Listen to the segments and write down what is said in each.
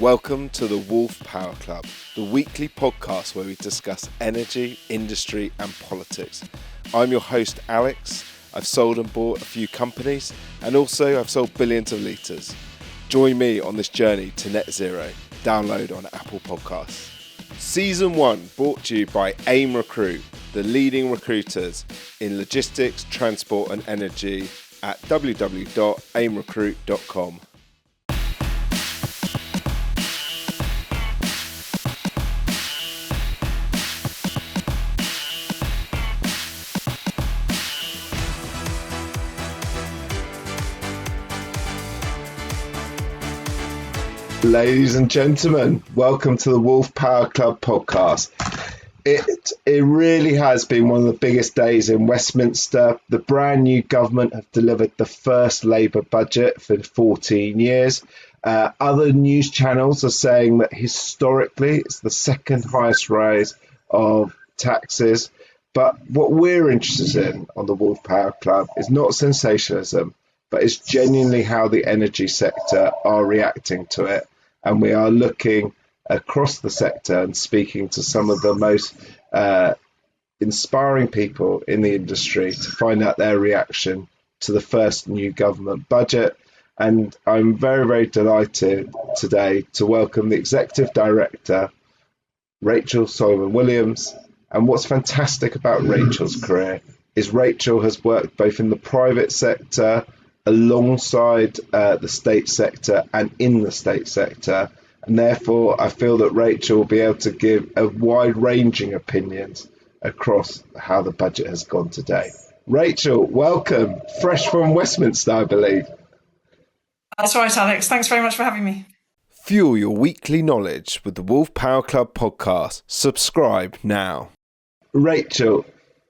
Welcome to the Wolf Power Club, the weekly podcast where we discuss energy, industry and politics. I'm your host Alex. I've sold and bought a few companies and also I've sold billions of litres. Join me on this journey to net zero. Download on Apple Podcasts. Season 1 brought to you by AIM Recruit, the leading recruiters in logistics, transport and energy at www.aimrecruit.com. Ladies and gentlemen, welcome to the Wolf Power Club podcast. It really has been one of the biggest days in Westminster. The brand new government have delivered the first Labour budget for 14 years. Other news channels are saying that historically it's the second highest rise of taxes. But what we're interested in on the Wolf Power Club is not sensationalism, but it's genuinely how the energy sector are reacting to it. And we are looking across the sector and speaking to some of the most inspiring people in the industry to find out their reaction to the first new government budget. And I'm very, very delighted today to welcome the Executive Director, Rachel Solomon-Williams. And what's fantastic about Rachel's career is Rachel has worked both in the private sector alongside the state sector and in the state sector, and therefore I feel that Rachel will be able to give a wide-ranging opinions across how the budget has gone today. Rachel, welcome, fresh from Westminster, I believe. That's right, Alex. Thanks very much for having me. Fuel your weekly knowledge with the Wolf Power Club podcast. Subscribe now. Rachel,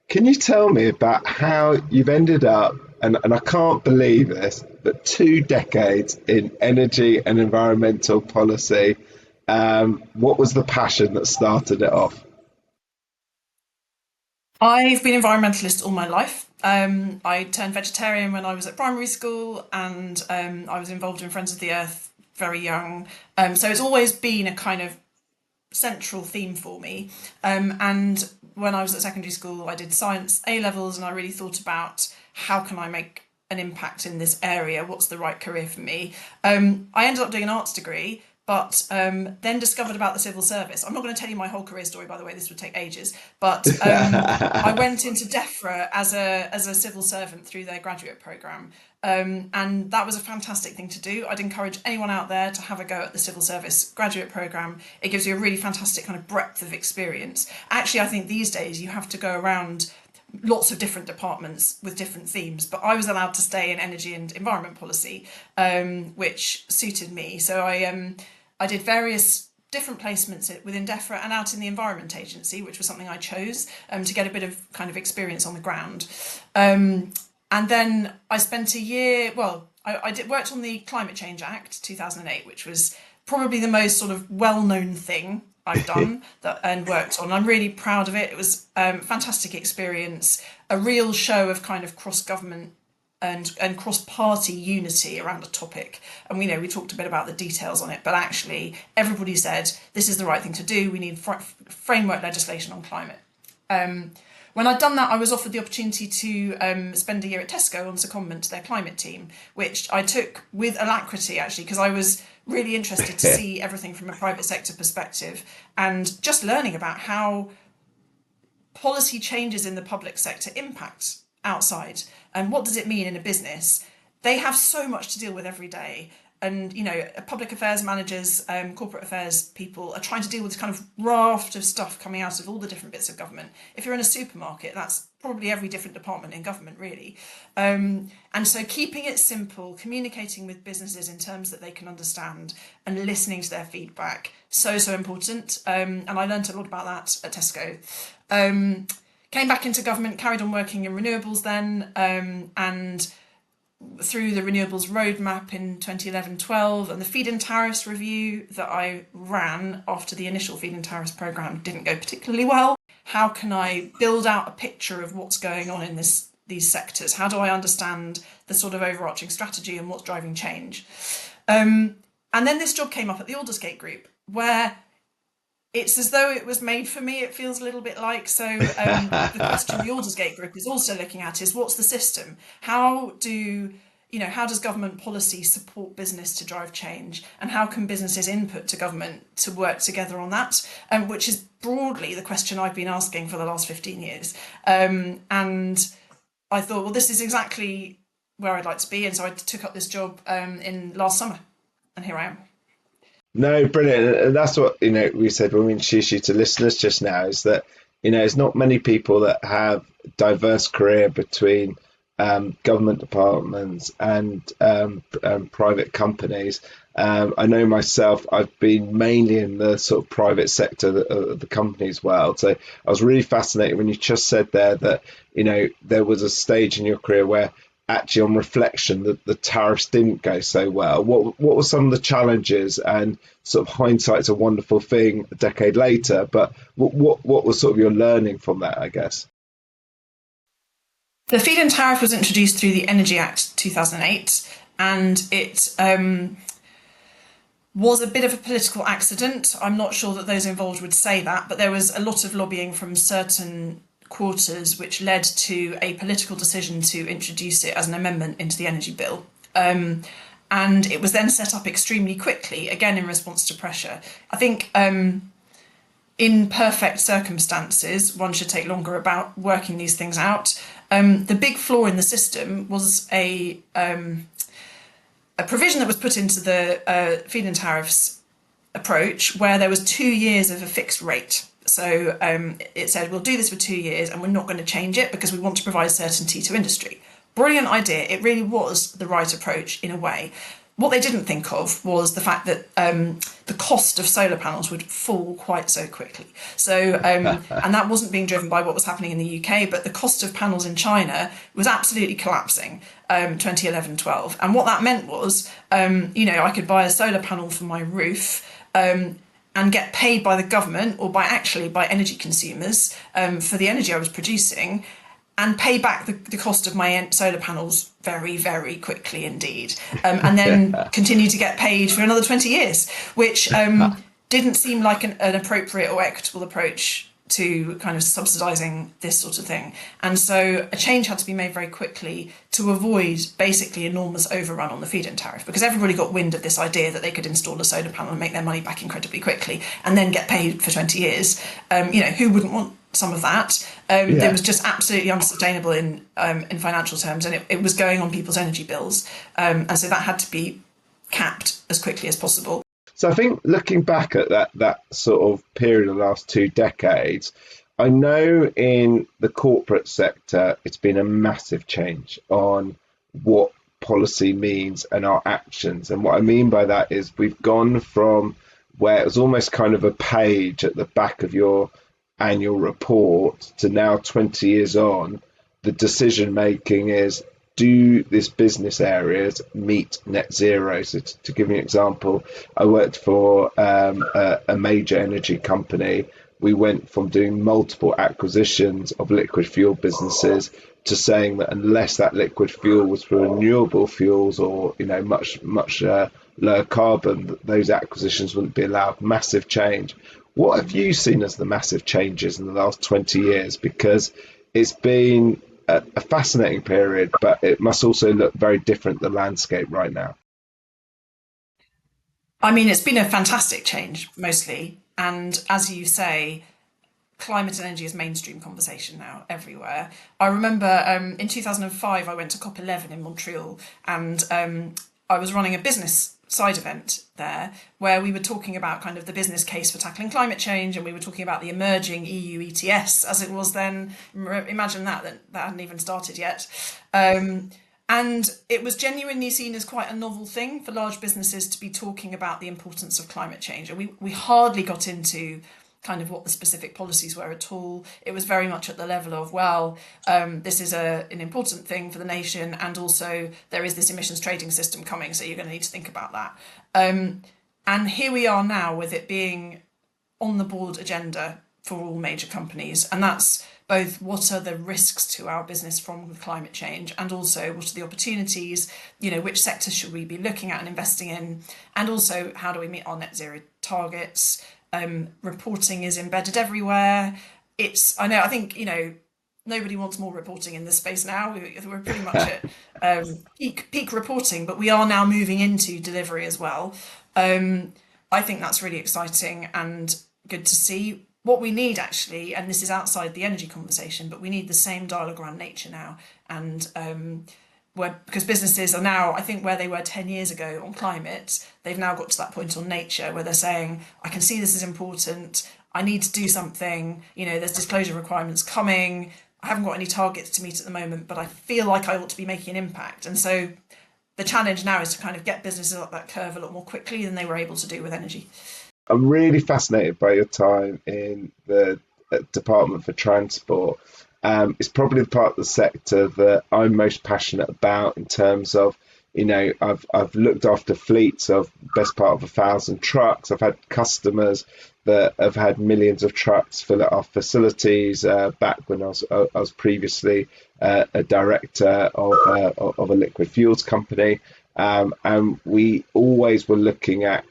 can you tell me about how you've ended up, and I can't believe this, but 2 decades in energy and environmental policy. What was the passion that started it off? I've been environmentalist all my life. I turned vegetarian when I was at primary school, and I was involved in Friends of the Earth very young. So it's always been a kind of central theme for me. And when I was at secondary school, I did science A-levels, and I really thought about how can I make an impact in this area? What's the right career for me? I ended up doing an arts degree, but then discovered about the civil service. I'm not going to tell you my whole career story, by the way, this would take ages, but I went into DEFRA as a civil servant through their graduate programme. And that was a fantastic thing to do. I'd encourage anyone out there to have a go at the civil service graduate programme. It gives you a really fantastic kind of breadth of experience. Actually, I think these days you have to go around lots of different departments with different themes, but I was allowed to stay in energy and environment policy, which suited me. So I did various different placements within DEFRA and out in the Environment Agency, which was something I chose to get a bit of kind of experience on the ground. And then I spent a year, I worked on the Climate Change Act 2008, which was probably the most sort of well-known thing I've done and worked on. I'm really proud of it. It was a fantastic experience, a real show of kind of cross-government and cross-party unity around a topic. And we talked a bit about the details on it, but actually everybody said this is the right thing to do. We need framework legislation on climate. When I'd done that, I was offered the opportunity to spend a year at Tesco on secondment to their climate team, which I took with alacrity, actually, because I was really interested to see everything from a private sector perspective and just learning about how policy changes in the public sector impact outside and what does it mean in a business. They have so much to deal with every day. And, public affairs managers, corporate affairs people are trying to deal with this kind of raft of stuff coming out of all the different bits of government. If you're in a supermarket, that's probably every different department in government, really. And so keeping it simple, communicating with businesses in terms that they can understand and listening to their feedback, so important. And I learned a lot about that at Tesco. Came back into government, carried on working in renewables then, and through the renewables roadmap in 2011-12 and the feed-in tariffs review that I ran after the initial feed-in tariffs programme didn't go particularly well. How can I build out a picture of what's going on in these sectors? How do I understand the sort of overarching strategy and what's driving change? And then this job came up at the Aldersgate group, where it's as though it was made for me. It feels a little bit like. So the question the Aldersgate group is also looking at is, what's the system? How does government policy support business to drive change? And how can businesses input to government to work together on that? Which is broadly the question I've been asking for the last 15 years. And I thought, well, this is exactly where I'd like to be. And so I took up this job in last summer, and here I am. No, brilliant. And that's what, we said when we introduced you to listeners just now, is that, it's not many people that have diverse career between government departments and private companies. I know myself, I've been mainly in the sort of private sector of the company's world. So I was really fascinated when you just said there that, there was a stage in your career where actually on reflection the tariffs didn't go so well. What were some of the challenges? And sort of hindsight's a wonderful thing a decade later, but what was sort of your learning from that, I guess? The feed-in tariff was introduced through the Energy Act 2008, and it was a bit of a political accident. I'm not sure that those involved would say that, but there was a lot of lobbying from certain quarters which led to a political decision to introduce it as an amendment into the energy bill. And it was then set up extremely quickly, again in response to pressure. I think in perfect circumstances, one should take longer about working these things out. The big flaw in the system was a provision that was put into the feed-in tariffs approach where there was 2 years of a fixed rate. So it said, we'll do this for 2 years and we're not going to change it because we want to provide certainty to industry. Brilliant idea. It really was the right approach in a way. What they didn't think of was the fact that the cost of solar panels would fall quite so quickly. So, and that wasn't being driven by what was happening in the UK, but the cost of panels in China was absolutely collapsing 2011-12. And what that meant was, I could buy a solar panel for my roof and get paid by the government or by energy consumers for the energy I was producing, and pay back the cost of my solar panels very, very quickly indeed. And then continue to get paid for another 20 years, which didn't seem like an appropriate or equitable approach to kind of subsidising this sort of thing. And so a change had to be made very quickly to avoid basically enormous overrun on the feed-in tariff, because everybody got wind of this idea that they could install a solar panel and make their money back incredibly quickly and then get paid for 20 years. Who wouldn't want some of that? It was just absolutely unsustainable in financial terms, and it was going on people's energy bills. And so that had to be capped as quickly as possible. So I think looking back at that sort of period of the last 2 decades, I know in the corporate sector, it's been a massive change on what policy means and our actions. And what I mean by that is we've gone from where it was almost kind of a page at the back of your annual report to now 20 years on, the decision making is, do this business areas meet net zero? So to give you an example, I worked for a major energy company. We went from doing multiple acquisitions of liquid fuel businesses to saying that unless that liquid fuel was for renewable fuels or much lower carbon, those acquisitions wouldn't be allowed. Massive change. What have you seen as the massive changes in the last 20 years? Because it's been a fascinating period, but it must also look very different, the landscape right now. I mean, it's been a fantastic change, mostly. And as you say, climate and energy is mainstream conversation now everywhere. I remember in 2005, I went to COP11 in Montreal, and I was running a business side event there where we were talking about kind of the business case for tackling climate change, and we were talking about the emerging EU ETS as it was then. Imagine that hadn't even started yet. And it was genuinely seen as quite a novel thing for large businesses to be talking about the importance of climate change. And we hardly got into kind of what the specific policies were at all. It was very much at the level of, this is an important thing for the nation, and also there is this emissions trading system coming, so you're going to need to think about that. And here we are now with it being on the board agenda for all major companies, and that's both what are the risks to our business from climate change, and also what are the opportunities, which sectors should we be looking at and investing in, and also how do we meet our net zero targets. Reporting is embedded everywhere. I think nobody wants more reporting in this space now. We're pretty much at peak reporting, but we are now moving into delivery as well. I think that's really exciting and good to see. What we need actually, and this is outside the energy conversation, but we need the same dialogue around nature now. And because businesses are now, I think, where they were 10 years ago on climate, they've now got to that point on nature where they're saying, I can see this is important. I need to do something. There's disclosure requirements coming. I haven't got any targets to meet at the moment, but I feel like I ought to be making an impact. And so the challenge now is to kind of get businesses up that curve a lot more quickly than they were able to do with energy. I'm really fascinated by your time in the Department for Transport. It's probably the part of the sector that I'm most passionate about in terms of, I've looked after fleets of best part of 1,000 trucks. I've had customers that have had millions of trucks fill at our facilities. Back when I was previously a director of a liquid fuels company, and we always were looking at,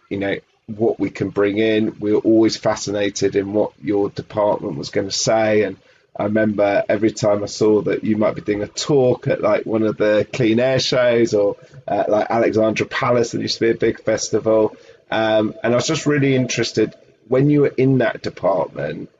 what we can bring in. We were always fascinated in what your department was going to say. And I remember every time I saw that you might be doing a talk at like one of the clean air shows, or like Alexandra Palace, that used to be a big festival. And I was just really interested, when you were in that department,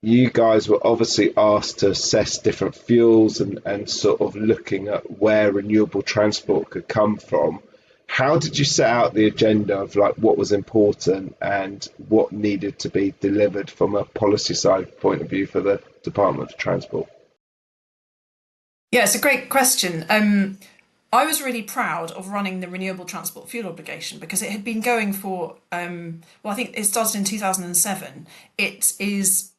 you guys were obviously asked to assess different fuels and sort of looking at where renewable transport could come from. How did you set out the agenda of like what was important and what needed to be delivered from a policy side point of view for the Department for Transport? Yeah, it's a great question. I was really proud of running the renewable transport fuel obligation because it had been going for, I think it started in 2007. It is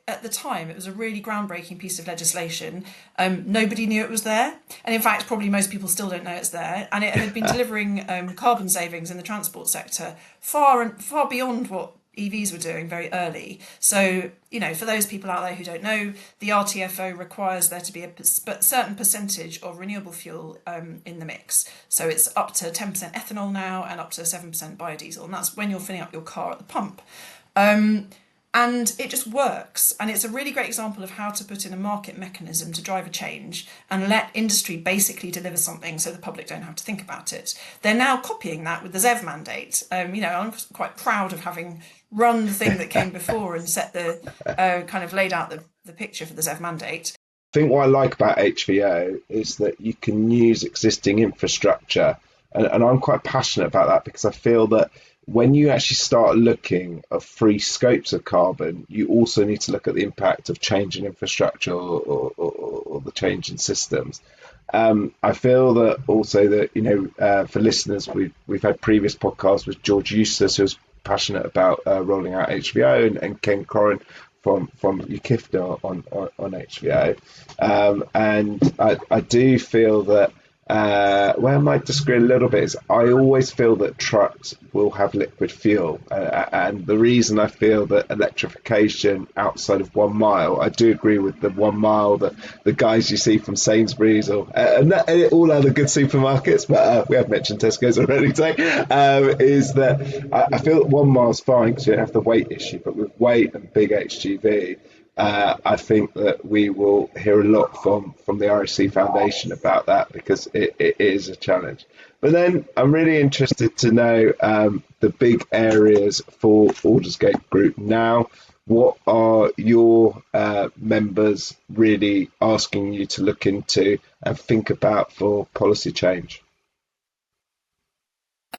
at the time, it was a really groundbreaking piece of legislation. Nobody knew it was there. And in fact, probably most people still don't know it's there. And it had been delivering carbon savings in the transport sector far beyond what EVs were doing very early. So, for those people out there who don't know, the RTFO requires there to be a certain percentage of renewable fuel in the mix. So it's up to 10% ethanol now and up to 7% biodiesel. And that's when you're filling up your car at the pump. And it just works. And it's a really great example of how to put in a market mechanism to drive a change and let industry basically deliver something so the public don't have to think about it. They're now copying that with the ZEV mandate. I'm quite proud of having run the thing that came before and set the kind of laid out the picture for the ZEV mandate. I think what I like about HVO is that you can use existing infrastructure. And I'm quite passionate about that because I feel that when you actually start looking at free scopes of carbon, you also need to look at the impact of change in infrastructure or the change in systems. I feel that also that, for listeners, we've had previous podcasts with George Eustace, who's passionate about rolling out HVO, and Ken Corrin from UKIFTA on HVO. And I do feel that where I might disagree a little bit is I always feel that trucks will have liquid fuel, and the reason I feel that electrification outside of 1 mile, I do agree with the 1 mile, that the guys you see from Sainsbury's or and all other good supermarkets, but we have mentioned Tesco's already today, is that I feel that 1 mile's fine because you don't have the weight issue, but with weight and big HGV, I think that we will hear a lot from the RSC Foundation about that because it is a challenge. But then I'm really interested to know the big areas for Aldersgate Group now. What are your members really asking you to look into and think about for policy change?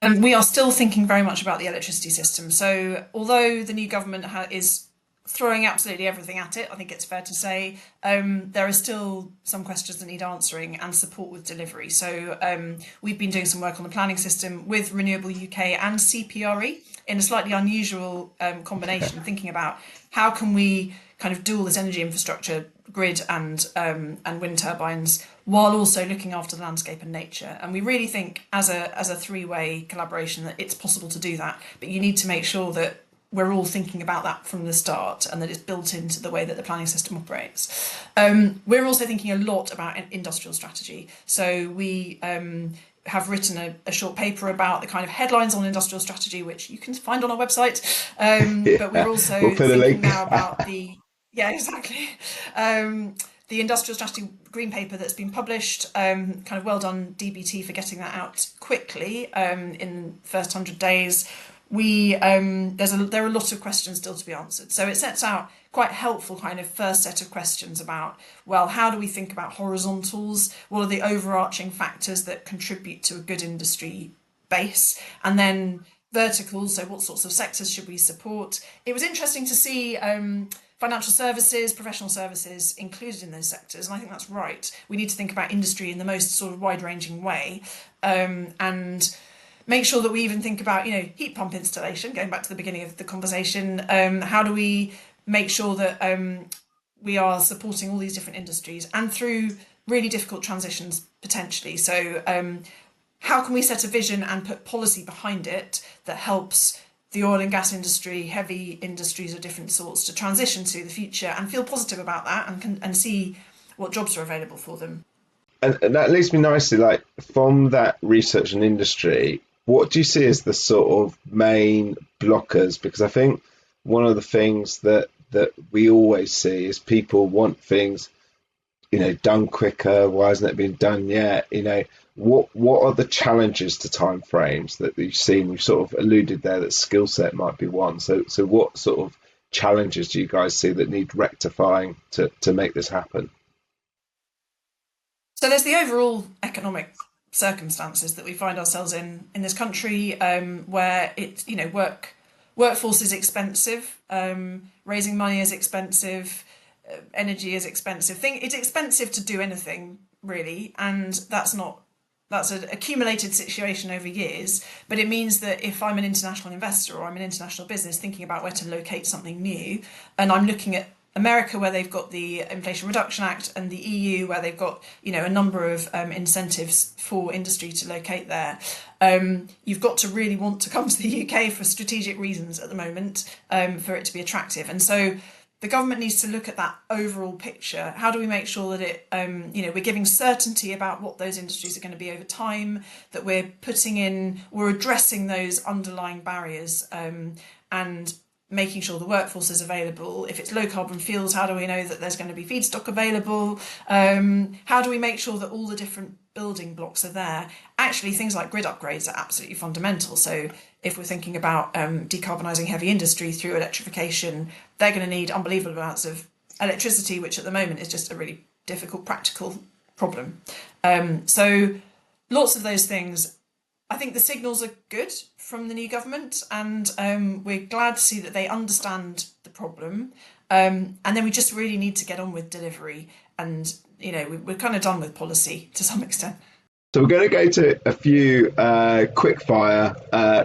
We are still thinking very much about the electricity system. So although the new government is throwing absolutely everything at it, I think it's fair to say, there are still some questions that need answering and support with delivery. So we've been doing some work on the planning system with Renewable UK and CPRE in a slightly unusual combination, thinking about how can we kind of do all this energy infrastructure, grid and wind turbines, while also looking after the landscape and nature. And we really think as a three-way collaboration that it's possible to do that, but you need to make sure that we're all thinking about that from the start and that it's built into the way that the planning system operates. We're also thinking a lot about an industrial strategy. So we have written a short paper about the kind of headlines on industrial strategy, which you can find on our website. But we're also We'll put a thinking link. now about yeah, exactly. The industrial strategy green paper that's been published, kind of well done DBT for getting that out quickly in the first 100 days. There are a lot of questions still to be answered. So it sets out quite helpful kind of first set of questions about, well, how do we think about horizontals? What are the overarching factors that contribute to a good industry base? And then verticals, so what sorts of sectors should we support? It was interesting to see financial services, professional services included in those sectors, and I think that's right. We need to think about industry in the most sort of wide-ranging way, and make sure that we even think about, heat pump installation, going back to the beginning of the conversation. How do we make sure that we are supporting all these different industries and through really difficult transitions potentially? So how can we set a vision and put policy behind it that helps the oil and gas industry, heavy industries of different sorts, to transition to the future and feel positive about that and see what jobs are available for them? And that leads me nicely, like, from that research and industry, what do you see as the sort of main blockers? Because I think one of the things that we always see is people want things, done quicker. Why hasn't it been done yet? What are the challenges to timeframes that you've seen? You've sort of alluded there that skill set might be one. So what sort of challenges do you guys see that need rectifying to make this happen? So there's the overall economic circumstances that we find ourselves in this country, where it's, workforce is expensive, raising money is expensive, energy is expensive. It's expensive to do anything really, and that's an accumulated situation over years. But it means that if I'm an international investor or I'm an international business thinking about where to locate something new, and I'm looking at America, where they've got the Inflation Reduction Act, and the EU, where they've got a number of incentives for industry to locate there. You've got to really want to come to the UK for strategic reasons at the moment, for it to be attractive. And so the government needs to look at that overall picture. How do we make sure that we're giving certainty about what those industries are going to be over time, that we're addressing those underlying barriers, and making sure the workforce is available. If it's low carbon fuels, how do we know that there's going to be feedstock available? How do we make sure that all the different building blocks are there? Actually, things like grid upgrades are absolutely fundamental. So if we're thinking about decarbonising heavy industry through electrification, they're going to need unbelievable amounts of electricity, which at the moment is just a really difficult practical problem. So lots of those things. I think the signals are good from the new government, and we're glad to see that they understand the problem. And then we just really need to get on with delivery, and we're kind of done with policy to some extent. So we're going to go to a few quick fire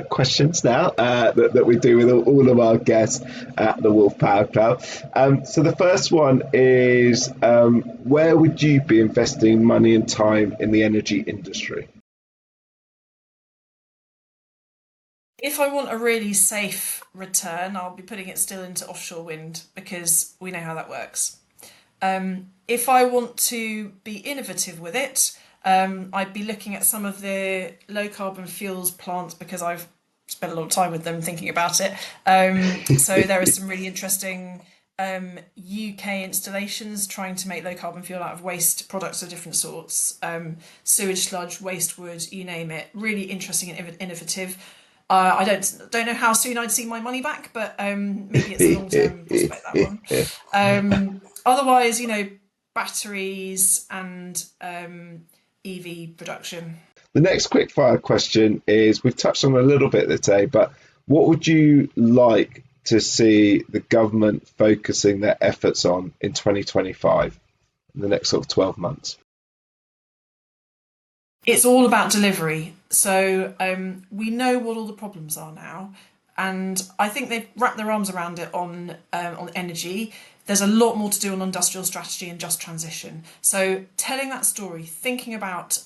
questions now that we do with all of our guests at the Wolf Power Club. So the first one is, where would you be investing money and time in the energy industry? If I want a really safe return, I'll be putting it still into offshore wind, because we know how that works. If I want to be innovative with it, I'd be looking at some of the low carbon fuels plants, because I've spent a lot of time with them thinking about it. So there are some really interesting UK installations trying to make low carbon fuel out of waste products of different sorts, sewage sludge, waste wood, you name it. Really interesting and innovative. I don't know how soon I'd see my money back, but maybe it's a long-term prospect, that one. Otherwise, batteries and EV production. The next quickfire question is, we've touched on a little bit today, but what would you like to see the government focusing their efforts on in 2025, in the next sort of 12 months? It's all about delivery. So we know what all the problems are now, and I think they've wrapped their arms around it on energy. there's a lot more to do on industrial strategy and just transition. So telling that story, thinking about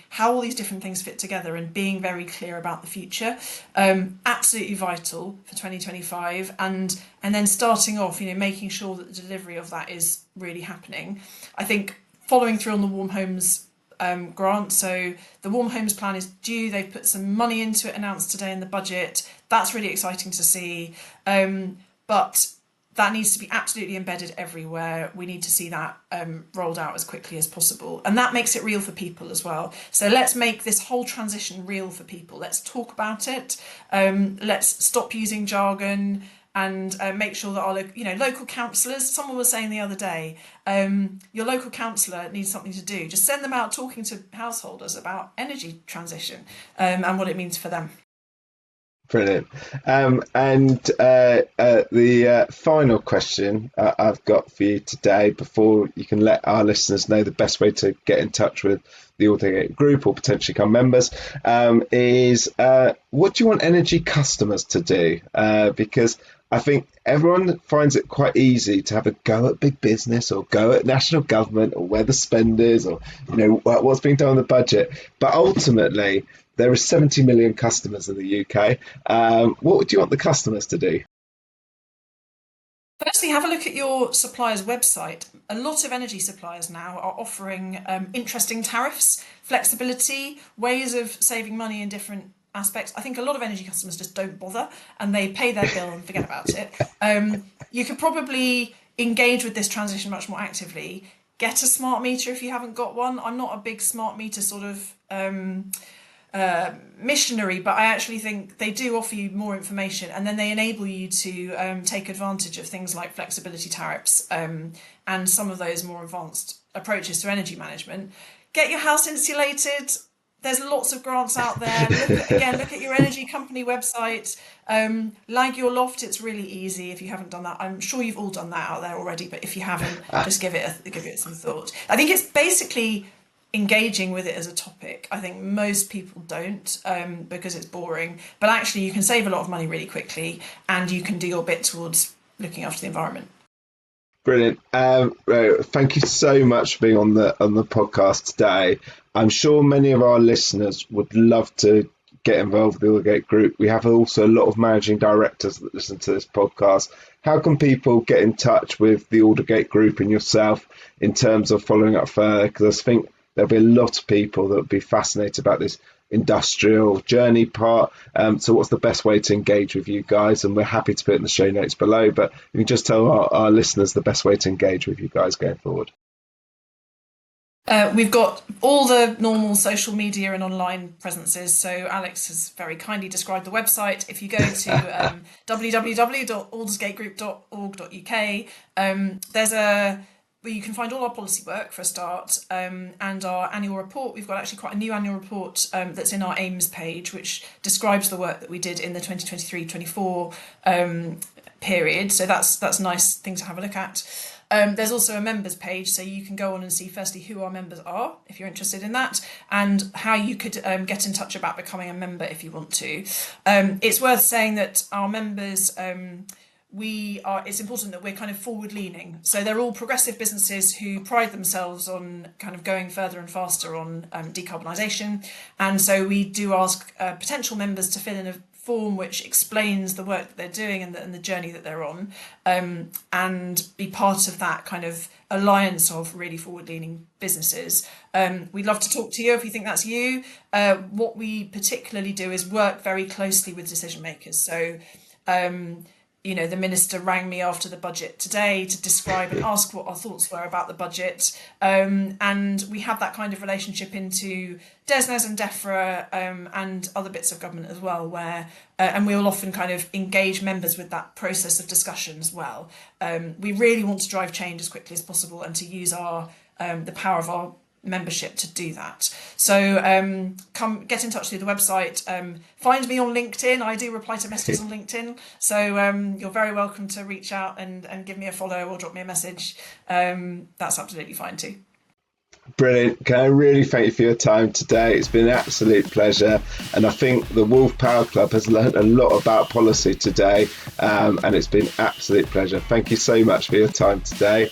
how all these different things fit together and being very clear about the future, absolutely vital for 2025. And then starting off, making sure that the delivery of that is really happening. I think following through on the Warm Homes grant. So the Warm Homes plan is due. They've put some money into it, announced today in the budget. That's really exciting to see. But that needs to be absolutely embedded everywhere. We need to see that rolled out as quickly as possible. And that makes it real for people as well. So let's make this whole transition real for people. Let's talk about it. Let's stop using jargon and make sure that our local councillors, someone was saying the other day, your local councillor needs something to do. Just send them out talking to householders about energy transition and what it means for them. Brilliant. And the final question I've got for you today, before you can let our listeners know the best way to get in touch with the Aldersgate Group or potentially become members, is what do you want energy customers to do? Because I think everyone finds it quite easy to have a go at big business or go at national government or where the spend is or what's being done on the budget. But ultimately, there are 70 million customers in the UK. What would you want the customers to do? Firstly, have a look at your supplier's website. A lot of energy suppliers now are offering interesting tariffs, flexibility, ways of saving money in different aspects. I think a lot of energy customers just don't bother and they pay their bill and forget about it. You could probably engage with this transition much more actively. Get a smart meter if you haven't got one. I'm not a big smart meter sort of missionary, but I actually think they do offer you more information and then they enable you to take advantage of things like flexibility tariffs and some of those more advanced approaches to energy management. Get your house insulated. There's lots of grants out there. Look at your energy company website. Lag your loft. It's really easy if you haven't done that. I'm sure you've all done that out there already, but if you haven't, just give it some thought. I think it's basically engaging with it as a topic. I think most people don't because it's boring, but actually you can save a lot of money really quickly and you can do your bit towards looking after the environment. Brilliant. Thank you so much for being on the podcast today. I'm sure many of our listeners would love to get involved with the Aldersgate Group. We have also a lot of managing directors that listen to this podcast. How can people get in touch with the Aldersgate Group and yourself in terms of following up further? Because I think there'll be a lot of people that would be fascinated about this industrial journey part. So what's the best way to engage with you guys? And we're happy to put it in the show notes below, but you can just tell our listeners the best way to engage with you guys going forward. We've got all the normal social media and online presences. So Alex has very kindly described the website. If you go to www.aldersgategroup.org.uk, where you can find all our policy work for a start, and our annual report. We've got actually quite a new annual report that's in our aims page, which describes the work that we did in the 2023-24 period. So that's a nice thing to have a look at. There's also a members page, so you can go on and see firstly who our members are, if you're interested in that, and how you could get in touch about becoming a member if you want to. It's worth saying that our members, it's important that we're kind of forward leaning. So they're all progressive businesses who pride themselves on kind of going further and faster on decarbonisation. And so we do ask potential members to fill in a form which explains the work that they're doing and the journey that they're on, and be part of that kind of alliance of really forward-leaning businesses. We'd love to talk to you if you think that's you. What we particularly do is work very closely with decision makers. So the minister rang me after the budget today to describe and ask what our thoughts were about the budget. And we have that kind of relationship into DESNES and DEFRA and other bits of government as well, where and we will often kind of engage members with that process of discussion as well. We really want to drive change as quickly as possible and to use the power of our membership to do that. So come get in touch through the website. Find me on LinkedIn. I do reply to messages on LinkedIn, so you're very welcome to reach out and give me a follow or drop me a message. That's absolutely fine too. Brilliant. Can I really thank you for your time today? It's been an absolute pleasure. And I think the Wolf Power Club has learned a lot about policy today. And it's been an absolute pleasure. Thank you so much for your time today.